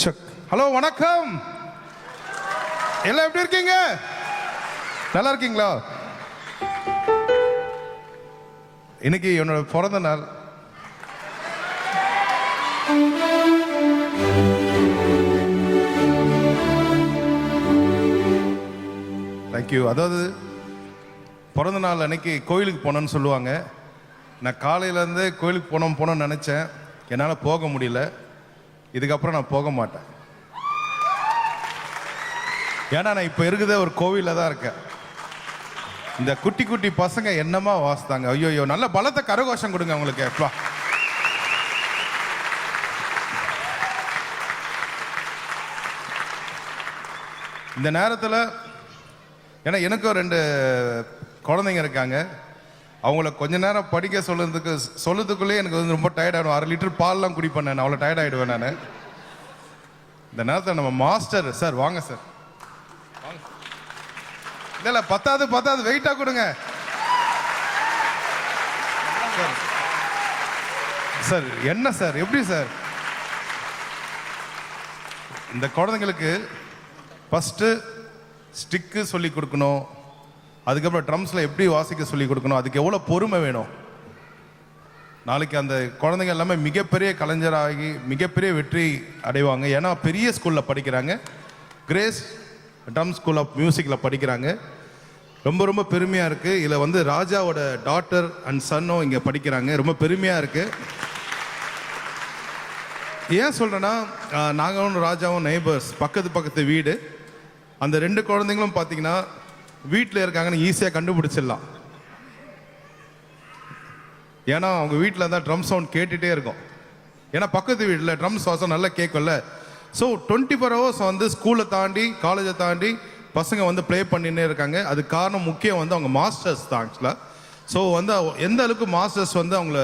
Hello வணக்கம். எல்லாம் எப்படி இருக்கீங்க? நல்லா இருக்கீங்களா? இன்னைக்கு என்னோட பிறந்த நாள். தேங்க்யூ. அதாவது பிறந்த நாள் அன்னைக்கு கோயிலுக்கு போனோன்னு சொல்லுவாங்க. நான் காலையிலேருந்து கோயிலுக்கு போனோம்னு நினச்சேன். என்னால் போக முடியல. இதுக்கப்புறம் நான் போக மாட்டேன். ஏன்னா நான் இப்போ இருக்கிறதே ஒரு கோவிலில் தான் இருக்கேன். இந்த குட்டி குட்டி பசங்க என்னமா வாசித்தாங்க. ஐயோ, நல்ல பலத்தை கரகோஷம் கொடுங்க அவங்களுக்கு. எப்பா இந்த நேரத்தில் ஏன்னா எனக்கும் 2 குழந்தைங்க இருக்காங்க. அவங்கள கொஞ்ச நேரம் படிக்க சொல்லுறதுக்குள்ளே எனக்கு வந்து ரொம்ப டயர்டாகிடும். 1/2 லிட்டர் பால்லாம் குடிப்பேன் நான். அவ்வளோ டயர்டாகிடுவேன் நான். இந்த நேரத்தில் நம்ம மாஸ்டர் சார் வாங்க சார். இல்லை பத்தாது வெயிட்டாக கொடுங்க சார். என்ன சார், எப்படி சார்? இந்த குழந்தைங்களுக்கு ஃபஸ்ட்டு ஸ்டிக்கு சொல்லி கொடுக்கணும். அதுக்கப்புறம் ட்ரம்ஸில் எப்படி வாசிக்க சொல்லி கொடுக்கணும். அதுக்கு எவ்வளோ பொறுமை வேணும். நாளைக்கு அந்த குழந்தைங்க எல்லாமே மிகப்பெரிய கலைஞராகி மிகப்பெரிய வெற்றி அடைவாங்க. ஏன்னா பெரிய ஸ்கூலில் படிக்கிறாங்க. கிரேஸ் ட்ரம் ஸ்கூல் ஆஃப் மியூசிக்கில் படிக்கிறாங்க. ரொம்ப ரொம்ப பெருமையாக இருக்குது. இதில் வந்து ராஜாவோட டாட்டர் அண்ட் சன்னும் இங்கே படிக்கிறாங்க. ரொம்ப பெருமையாக இருக்குது. ஏன் சொல்கிறேன்னா, நாங்களும் ராஜாவும் நெய்பர்ஸ், பக்கத்து வீடு. அந்த 2 குழந்தைங்களும் பார்த்தீங்கன்னா வீட்டில் இருக்காங்கன்னு ஈஸியாக கண்டுபிடிச்சிடலாம். ஏன்னா அவங்க வீட்டில் தான் ட்ரம் சவுண்ட் கேட்டுகிட்டே இருக்கும். ஏன்னா பக்கத்து வீட்டில் ட்ரம் வாசம் நல்லா கேட்கும்ல. ஸோ 24 hours வந்து ஸ்கூலை தாண்டி காலேஜை தாண்டி பசங்க வந்து ப்ளே பண்ணின்னே இருக்காங்க. அதுக்கு காரணம் முக்கியம் வந்து அவங்க மாஸ்டர்ஸ் தான் ஆக்சுவலாக. ஸோ வந்து எந்த அளவுக்கு மாஸ்டர்ஸ் வந்து அவங்கள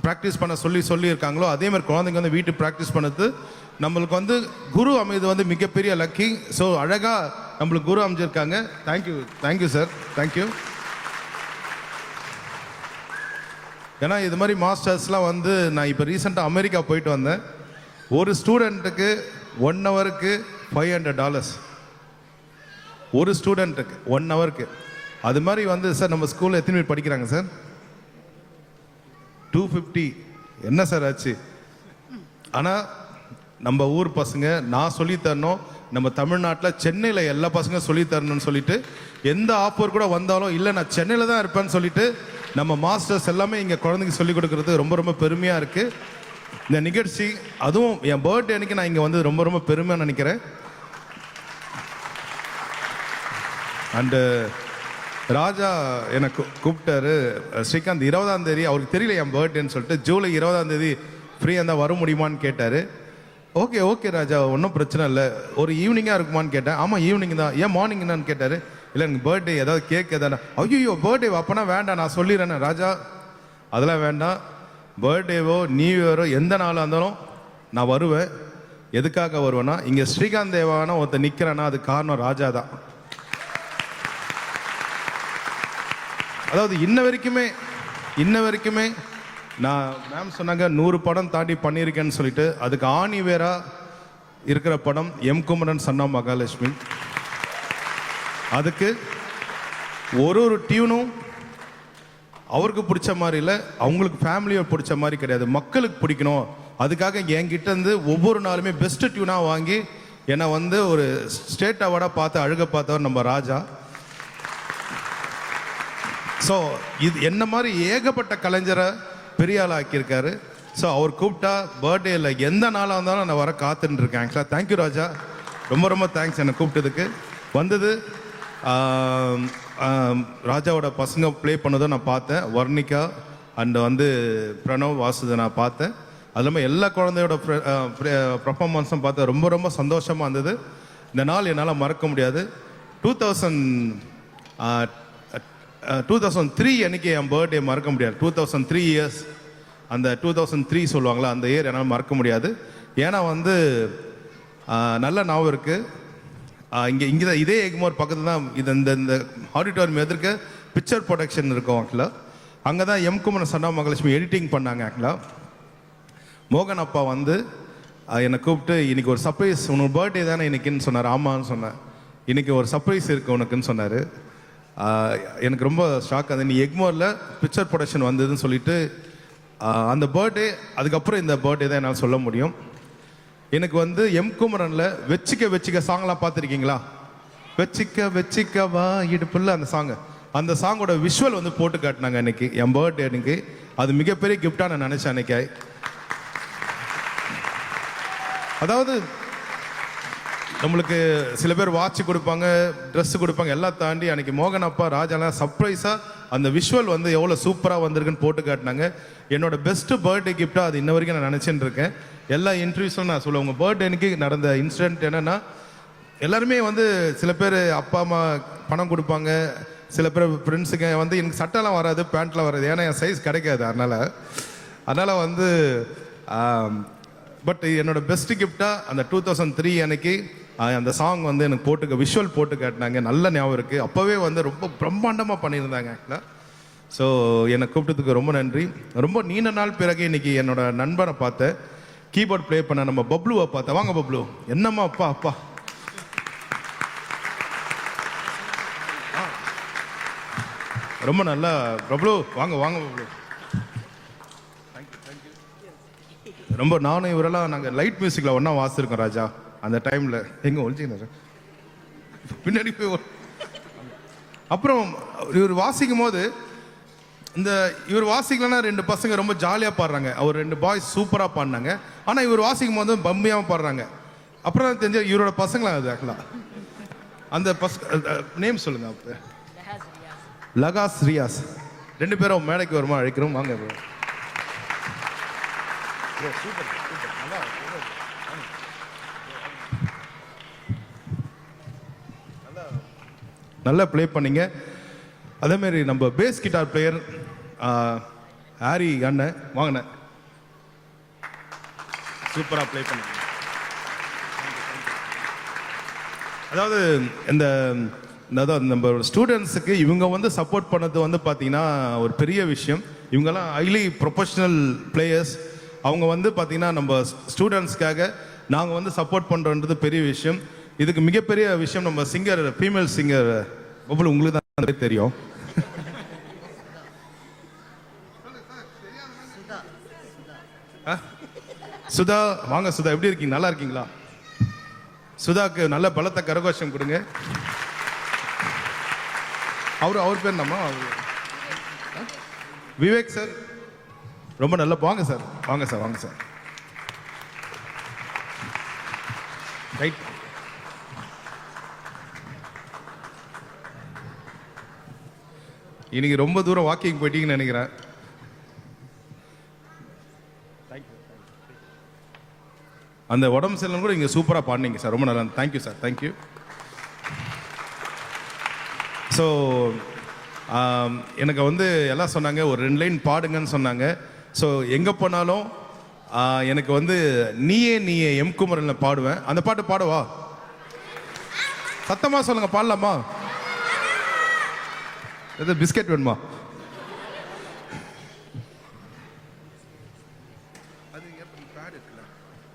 ப்ராக்டிஸ் பண்ண சொல்லி இருக்காங்களோ அதே மாதிரி குழந்தைங்க வந்து வீட்டு ப்ராக்டிஸ் பண்ணது. நம்மளுக்கு வந்து குரு அமைது வந்து மிகப்பெரிய லக்கி. ஸோ அழகாக நம்மளுக்கு குரு அமைஞ்சிருக்காங்க. Thank you sir, thank you. ஏன்னா இது மாதிரி மாஸ்டர்ஸ்லாம் வந்து நான் இப்போ ரீசெண்டாக அமெரிக்கா போயிட்டு வந்தேன். ஒரு ஸ்டூடெண்ட்டுக்கு 1 ஹவருக்கு $500. ஒரு ஸ்டூடெண்ட்டுக்கு 1 ஹவருக்கு. அது மாதிரி வந்து சார் நம்ம ஸ்கூலில் எத்தனை பேர் படிக்கிறாங்க சார்? 250. என்ன சார் ஆச்சு? ஆனால் நம்ம ஊர் பசங்க நான் சொல்லித்தரணும். நம்ம தமிழ்நாட்டில் சென்னையில் எல்லா பசங்க சொல்லித்தரணும்னு சொல்லிட்டு எந்த ஆஃபர் கூட வந்தாலும் இல்லை நான் சென்னையில் தான் இருப்பேன்னு சொல்லிட்டு நம்ம மாஸ்டர்ஸ் எல்லாமே இங்கே குழந்தைங்க சொல்லிக் கொடுக்குறது ரொம்ப ரொம்ப பெருமையாக இருக்குது. இந்த நிகழ்ச்சி அதுவும் என் பர்த்டே அன்னைக்கு நான் இங்கே வந்து ரொம்ப ரொம்ப பெருமையாக நினைக்கிறேன். அண்டு ராஜா எனக்கு கூப்பிட்டாரு. ஸ்ரீகாந்த் 20ஆம் தேதி, அவருக்கு தெரியல என் பர்த்டேன்னு சொல்லிட்டு, ஜூலை 20ஆம் தேதி ஃப்ரீயாக இருந்தால் வர முடியுமான்னு கேட்டார். ஓகே ராஜா, ஒன்றும் பிரச்சனை இல்லை. ஒரு ஈவினிங்காக இருக்குமான்னு கேட்டேன். ஆமாம் ஈவினிங் தான். ஏன் மார்னிங் என்னான்னு கேட்டார். இல்லை எனக்கு பர்த்டே, ஏதாவது கேக் எதானே. ஐயோ பர்த்டே அப்போனா வேண்டாம், நான் சொல்லிடுறேன். ராஜா அதெல்லாம் வேண்டாம். பர்த்டேவோ நியூ இயரோ எந்த நாளாக இருந்தாலும் நான் வருவேன். எதுக்காக வருவேன்னா, இங்கே ஸ்ரீகாந்த் தேவான ஒருத்தர் நிற்கிறேன்னா அது காரணம் ராஜா தான். அதாவது இன்ன வரைக்குமே நான் மேம் சொன்னாங்க 100 படம் தாண்டி பண்ணியிருக்கேன்னு சொல்லிட்டு, அதுக்கு ஆணி வேறா இருக்கிற படம் எம் குமரன் சன்னா மகாலட்சுமி. அதுக்கு ஒரு டியூனும் அவருக்கு பிடிச்ச மாதிரி இல்லை, அவங்களுக்கு ஃபேமிலியை பிடிச்ச மாதிரி கிடையாது, மக்களுக்கு பிடிக்கணும். அதுக்காக என்கிட்ட இருந்து ஒவ்வொரு நாளுமே பெஸ்ட் டியூனாக வாங்கி என்னை வந்து ஒரு ஸ்டேட் அவார்டாக பார்த்து அழுக பார்த்தவர் நம்ம ராஜா. ஸோ இது என்ன மாதிரி ஏகப்பட்ட கலைஞரை பெரிய ஆள் ஆக்கியிருக்காரு. ஸோ அவர் கூப்பிட்டா பர்த்டேயில் எந்த நாளாக இருந்தாலும் நான் வர காத்துன்னு இருக்கேன். ஆக்சுவலாக தேங்க்யூ ராஜா, ரொம்ப ரொம்ப தேங்க்ஸ் என்னை கூப்பிட்டதுக்கு. வந்தது ராஜாவோட பசங்க ப்ளே பண்ணதை நான் பார்த்தேன். வர்ணிகா அண்ட் வந்து பிரணவ் வாசுதை நான் பார்த்தேன். அது இல்லாமல் எல்லா குழந்தையோட பர்ஃபார்மன்ஸும் பார்த்தேன். ரொம்ப ரொம்ப சந்தோஷமாக இருந்தது. இந்த நாள் என்னால் மறக்க முடியாது. 2003 அன்றைக்கி என் பர்த்டே மறக்க முடியாது. 2003 இயர்ஸ், அந்த 2003 சொல்லுவாங்களா, அந்த இயர் என்னால் மறக்க முடியாது. ஏன்னா வந்து நல்ல ஞாபகம் இருக்குது. இங்கே தான் இதே எக்மோர் பக்கத்தில் தான் இது இந்த ஆடிட்டோரியம் எதிர்க்க பிக்சர் ப்ரொடக்ஷன் இருக்கும். ஆக்சுவலாக அங்கே தான் எம் குமரன் சன்னா மகாலட்சுமி எடிட்டிங் பண்ணாங்க. ஆக்சுவலாக மோகன் அப்பா வந்து என்னை கூப்பிட்டு இன்னைக்கு ஒரு சர்ப்ரைஸ், உனக்கு பர்த்டே தானே இன்னைக்குன்னு சொன்னார். ஆமான்னு சொன்னேன். இன்னைக்கு ஒரு சர்ப்ரைஸ் இருக்குது உனக்குன்னு சொன்னார். எனக்கு ரொம்ப ஷாக். அது நீ எக்மோரில் பிக்சர் ப்ரொடக்ஷன் வந்ததுன்னு சொல்லிட்டு அந்த பர்த்டே, அதுக்கப்புறம் இந்த பர்த்டே தான் என்னால் சொல்ல முடியும். எனக்கு வந்து எம் குமரனில் வெச்சிக்க வெச்சிக்க சாங்லாம் பார்த்துருக்கீங்களா? வெச்சிக்க வெச்சிக்க வா இடுப்புல அந்த சாங்கு, அந்த சாங்கோட விஷுவல் வந்து போட்டு காட்டினாங்க அன்னைக்கு என் பர்த்டே. எனக்கு அது மிகப்பெரிய கிஃப்டாக நான் நினச்சேன் அன்னைக்கு. அதாவது நம்மளுக்கு சில பேர் வாட்ச் கொடுப்பாங்க, ட்ரெஸ் கொடுப்பாங்க, எல்லாம் தாண்டி அன்னைக்கு மோகன் அப்பா ராஜாலாம் சர்ப்ரைஸாக அந்த விஷுவல் வந்து எவ்வளோ சூப்பராக வந்திருக்குன்னு போட்டு காட்டினாங்க. என்னோட பெஸ்ட் பர்த்டே கிஃப்டாக அது இன்ன வரைக்கும் நான் நினச்சிட்டு இருக்கேன். எல்லா இன்டர்வியூஸும் நான் சொல்லுவேன். உங்கள் பர்த்டே அன்னைக்கு நடந்த இன்சிடென்ட் என்னென்னா, எல்லாருமே வந்து சில பேர் அப்பா அம்மா பணம் கொடுப்பாங்க, சில பேர் ஃப்ரெண்ட்ஸுங்க வந்து எனக்கு சட்டைலாம் வராது, பேண்ட்லாம் வராது, ஏன்னா என் சைஸ் கிடைக்காது. அதனால் வந்து பட் என்னோட பெஸ்ட் கிஃப்டாக அந்த 2003 அன்னைக்கு அந்த சாங் வந்து எனக்கு விஷுவல் போட்டு காட்டினாங்க. நல்ல ஞாபகம் இருக்குது. அப்போவே வந்து ரொம்ப பிரம்மாண்டமாக பண்ணியிருந்தாங்க ஆக்சுவலாக. ஸோ என்னை கூப்பிட்டதுக்கு ரொம்ப நன்றி. ரொம்ப நீண்ட நாள் பிறகு இன்னைக்கு என்னோட நண்பரை பார்த்தேன், கீபோர்ட் ப்ளே பண்ண நம்ம பப்ளுவை பார்த்தேன். வாங்க பப்ளு. என்னம்மா அப்பா ரொம்ப நல்லா. பப்ளு வாங்க பப்ளு. ரொம்ப நானும் இவரெல்லாம் நாங்கள் லைட் மியூசிக்கில் ஒன்றா வாசிச்சிருக்கோம் ராஜா. அந்த டைமில் எங்கே ஒழிச்சிங்க பின்னாடி போய் அப்புறம் இவர் வாசிக்கும் போது இவர் வாசிக்கலன்னா 2 பசங்க ரொம்ப ஜாலியாக பாடுறாங்க. அவர் 2 பாய்ஸ் சூப்பராக பாடினாங்க. ஆனால் இவர் வாசிக்கும் போது பம்மியாக பாடுறாங்க. அப்புறம் தான் தெரிஞ்ச இவரோட பசங்களா அது ஆக்கலாம். அந்த நேம் சொல்லுங்க. அப்போ லகாஸ் ரியாஸ் 2 பேரும் மேடைக்கு வருமா அழைக்கிறோம். வாங்க நல்லா ப்ளே பண்ணீங்க. அதேமாரி நம்ம பேஸ் கிட்டார் பிளேயர் ஹாரி அண்ணன் வாங்கின சூப்பராக ப்ளே பண்ணீங்க. அதாவது நம்ம ஸ்டூடெண்ட்ஸுக்கு இவங்க வந்து சப்போர்ட் பண்ணது வந்து பார்த்தீங்கன்னா ஒரு பெரிய விஷயம். இவங்கெல்லாம் ஹைலி ப்ரொஃபஷனல் பிளேயர்ஸ். அவங்க வந்து பார்த்தீங்கன்னா நம்ம ஸ்டூடெண்ட்ஸ்க்காக நாங்கள் வந்து சப்போர்ட் பண்ணுறோன்றது பெரிய விஷயம். இதுக்கு மிகப்பெரிய விஷயம் நம்ம சிங்கர், ஃபீமேல் சிங்கர் பப்ளு, உங்களுக்கு தான் தெரியும். சுதா வாங்க. சுதா எப்படி இருக்கீங்க? நல்லா இருக்கீங்களா? சுதாக்கு நல்ல பலத்த கரகோஷம் கொடுங்க. அவர் பேர் நம்ம விவேக் சார். ரொம்ப நல்ல வாங்க சார். வாங்க சார். ரைட். இன்னைக்கு ரொம்ப தூரம் வாக்கிங் போயிட்டீங்கன்னு நினைக்கிறேன். அந்த உடம்பு செல்லம் கூட இங்கே சூப்பராக பாடினீங்க சார். ரொம்ப நல்லா. Thank you sir. தேங்க்யூ. ஸோ எனக்கு வந்து எல்லாம் சொன்னாங்க ஒரு 2 லைன் பாடுங்கன்னு சொன்னாங்க. ஸோ எங்கே போனாலும் எனக்கு வந்து நீயே எம் குமரனில் பாடுவேன். அந்த பாட்டு பாடுவா? சத்தமாக சொல்லுங்க. பாடலாமா? எது பிஸ்கெட் வேணுமா? அது பேட் இருக்குல்ல,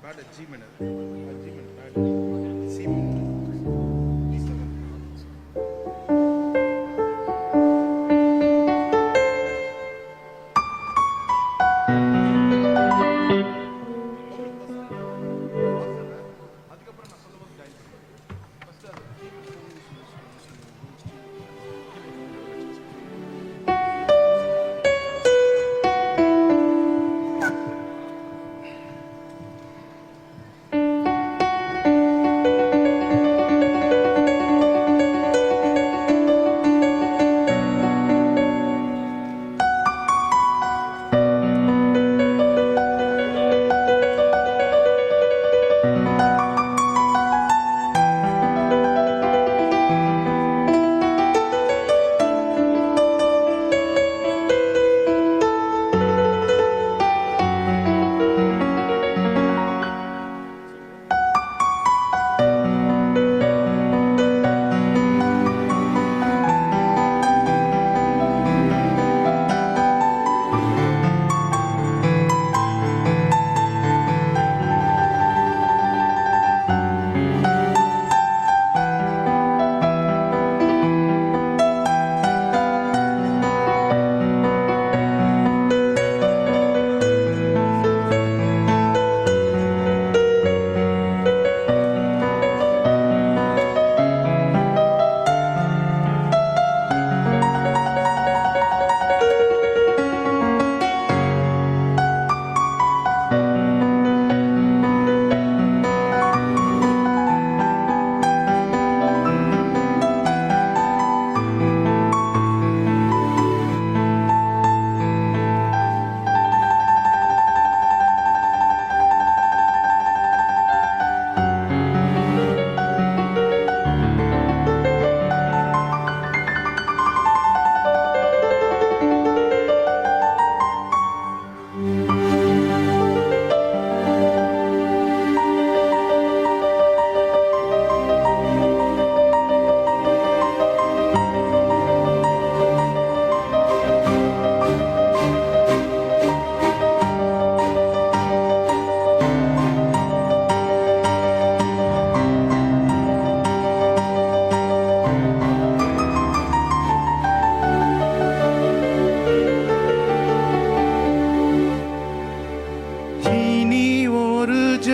பேட் ஜிமென்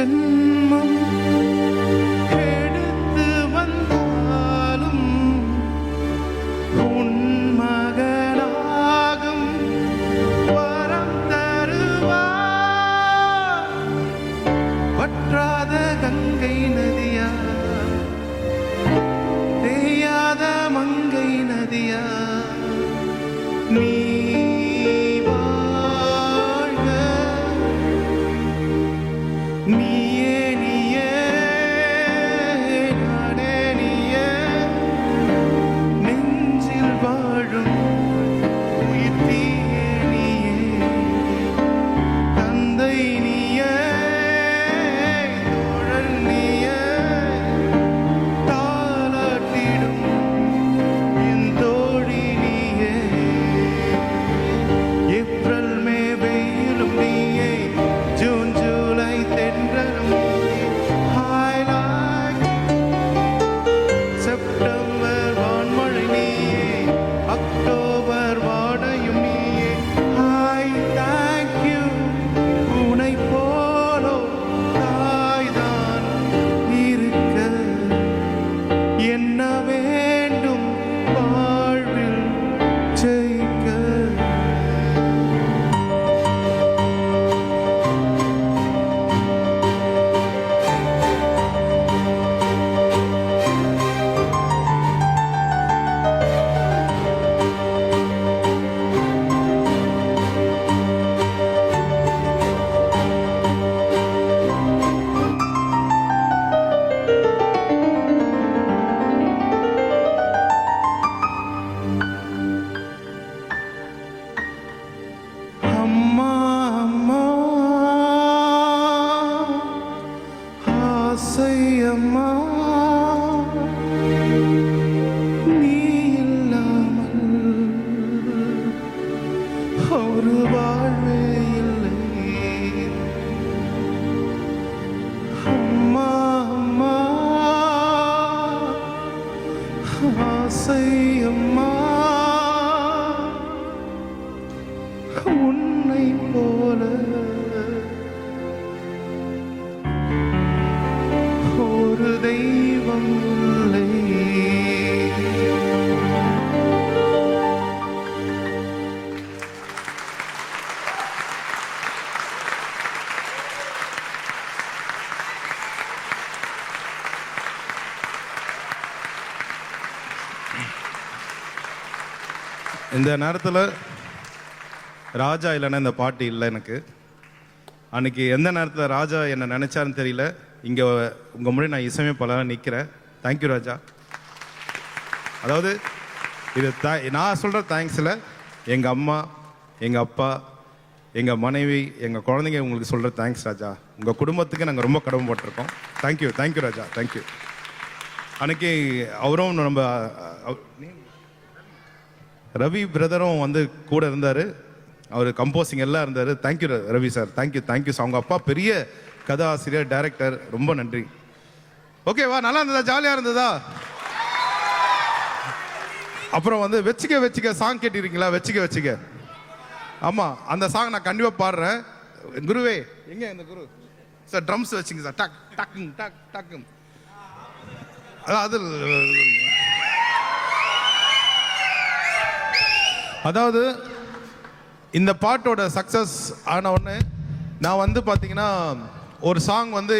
ஜென்மம் எடுத்து வந்தாலும் உன் மகனாகும் வரம் தருவார். வற்றாத கங்கை நதியா, தேயாத மங்கை நதியா, நீ வாழ்க. நீயே நீயே நானே நீயே, நெஞ்சில் வாழும் உயிர் தீயே நீயே, தந்தை நீயே தோழல் நீயே, தாலாட்டிடும் என் தோழி நீயே, ஏப்ரல் மே வெயிலும் நீயே, ஜூன் ஜூலை தென்றலும் நீயே, ஹைலைட் செப்டம்பர் வான்மழை நீயே, அக்டோபர் வாடையும் நீயே. ஐ தேங்க் யூ, உனை போலோ தாய்தான் இருக்க, என்ன வேண்டும் வாழ்வில் ஜெயிக்க. அம்மா அம்மா ஆசை அம்மா, நீ இல்லாமல் ஒரு வாழ்வே இல்லை. அம்மா அம்மா ஆசை அம்மா, உன்னை போல ஒரு தெய்வம் இல்லை. இந்த நேரத்தில் ராஜா இல்லைன்னா இந்த பாட்டு இல்லை எனக்கு. அன்னைக்கு எந்த நேரத்தில் ராஜா என்னை நினைச்சாருன்னு தெரியல. இங்கே உங்கள் முன்னாடி நான் இசையமைப்பாளராக நிற்கிறேன். தேங்க்யூ ராஜா. அதாவது இது நான் சொல்கிற தேங்க்ஸில் எங்கள் அம்மா, எங்கள் அப்பா, எங்கள் மனைவி, எங்கள் குழந்தைங்க உங்களுக்கு சொல்கிற தேங்க்ஸ் ராஜா. உங்கள் குடும்பத்துக்கு நாங்கள் ரொம்ப கடமைப்பட்டிருக்கோம். தேங்க்யூ தேங்க்யூ ராஜா, தேங்க்யூ. அன்னைக்கு அவரும் நம்ம ரவி பிரதரும் வந்து கூட இருந்தார். அவர் கம்போசிங் எல்லாம் இருந்தார். Thank you Ravi sir, thank you thank you sir. அவங்க அப்பா பெரிய கதாசிரியர், டைரக்டர், ரொம்ப நன்றி. ஓகேவா, நல்லா இருந்ததா, ஜாலியாக இருந்ததா? அப்புறம் வந்து வெச்சிக்க வெச்சிக்க சாங் கேட்டிருக்கீங்களா? வெச்சிக்க வெச்சிக்க, ஆமாம் அந்த சாங் நான் கண்டிப்பாக பாடுறேன். குருவே எங்கே இந்த குரு சார்? ட்ரம்ஸ் வச்சுங்க சார். டக் டக்குங் டக் டக்குங். அது அதாவது இந்த பாட்டோட சக்ஸஸ் ஆன உடனே நான் வந்து பார்த்தீங்கன்னா ஒரு சாங் வந்து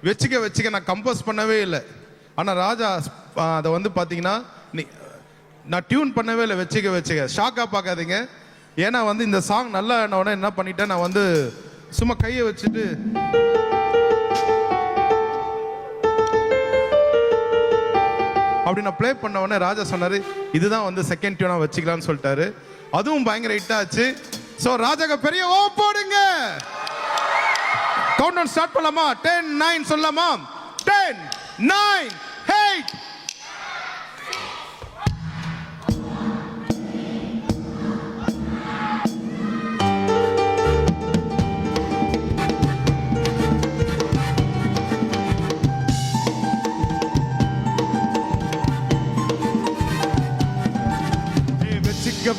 வெச்சிக்க வெச்சிக்க நான் கம்போஸ் பண்ணவே இல்லை. ஆனால் ராஜா அதை வந்து பார்த்தீங்கன்னா நான் டியூன் பண்ணவே இல்லை. வெச்சிக்க வெச்சிக்க ஷாக்காக பார்க்காதீங்க. ஏன்னா வந்து இந்த சாங் நல்லா ஆன உடனே என்ன பண்ணிட்டேன், நான் வந்து சும்மா கையை வச்சுட்டு அப்படி நான் ப்ளே பண்ண உடனே ராஜா சொன்னார், இதுதான் வந்து செகண்ட் டியூனாக வச்சுக்கலான்னு சொல்லிட்டாரு. அதுவும் பயங்கர ஹிட் ஆச்சு. ஸோ ராஜாக்கு பெரிய ஓ போடுங்க. கவுண்ட் டவுன் ஸ்டார்ட் பண்ணலாமா? 10 9 சொல்லலாமா? 10 9 8.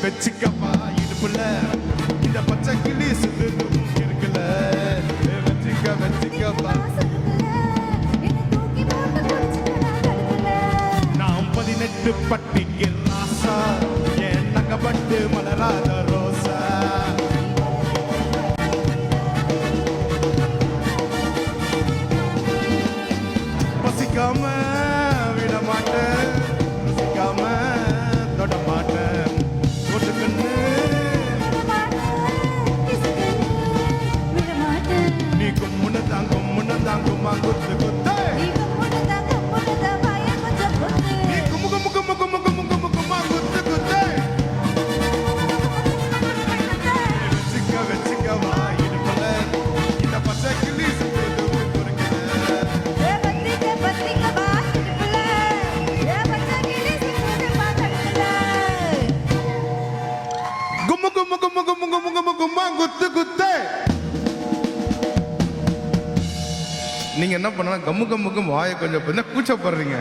வெச்சிக்கப்பா இடுப்புல இந்த பச்சை கிளி சுத்து இருக்குல்ல. வெச்சிக்கப்பா நீ கும்முன்னு தான் கும்மா குத்து குத்து நீ கும்முனதா வாய கொஞ்சம் குத்து. நீ கும்மு கும்மு கும்மு கும்மு கும்மு கும்மு கும்மா குத்து குத்து வச்சுக்க வா இடுப்புல இந்த பச்சை கிளி சுத்துது குறுக்குது ஏ பத்திரிக்க வா இடுப்புல. ஏ பச்சை கிளி சுத்துது பக்கத்துல. கும்மு கும்மு கும்மு கும்மு கும்மு கும்மு கும்மா குத்து குத்து. நீங்க என்ன பண்ணலாம் கம்மு கம்முக்கும் வாயை கொஞ்சம் என்ன கூச்சப்படுறீங்க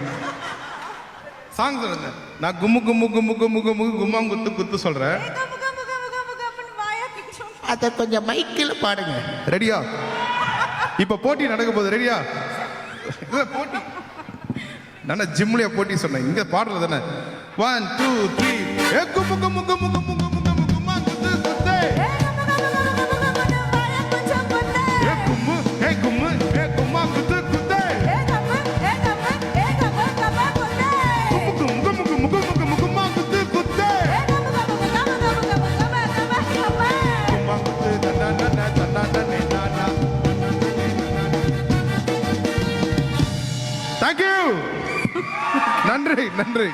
சாங் சொல்லுங்க நான் கும்மு கும்மு கும்மு கும்மு கும்மு கும்மா குத்து குத்து சொல்றேன் ஏ கம்மு கம்மு கம்மு கம்மு கம்முன்னு வாயா கிச்சோம். அதை கொஞ்சம் மைக்கில் பாடுங்க. ரெடியா இப்ப போட்டி நடக்க போகுது ரெடியா போட்டி நான் ஜிம்லயா போட்டி சொன்னேன் இங்க பாடல தானே 1 2 3 ஏ கும்மு கும்மு கும்மு கும்மு கும்மு கும்மு கும்மா குத்து குத்து ஏ கம்மு கம்மு கம்மு கம்முன்னு வாய கொஞ்சம் குத்து. ஏ கும்மு ஏ கும்மு ஏ கும்மா குத்து குத்து ஏ கம்மு கம்மு குத்து. கும்மு கும்மு கும்மு கும்மு கும்மு கும்மா குத்து குத்து ஏ கம்மு கம்மு கம்மு. கும்மா குத்து தன்னா தன்னா தன்னா தேங்க் யூ நன்றி நன்றி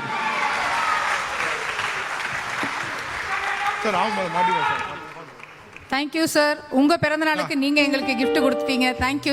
சார் ஆமா மாடி சார் தேங்க்யூ சார். உங்க பிறந்த நாளுக்கு நீங்க எங்களுக்கு gift கொடுத்துட்டீங்க. தேங்க்யூ.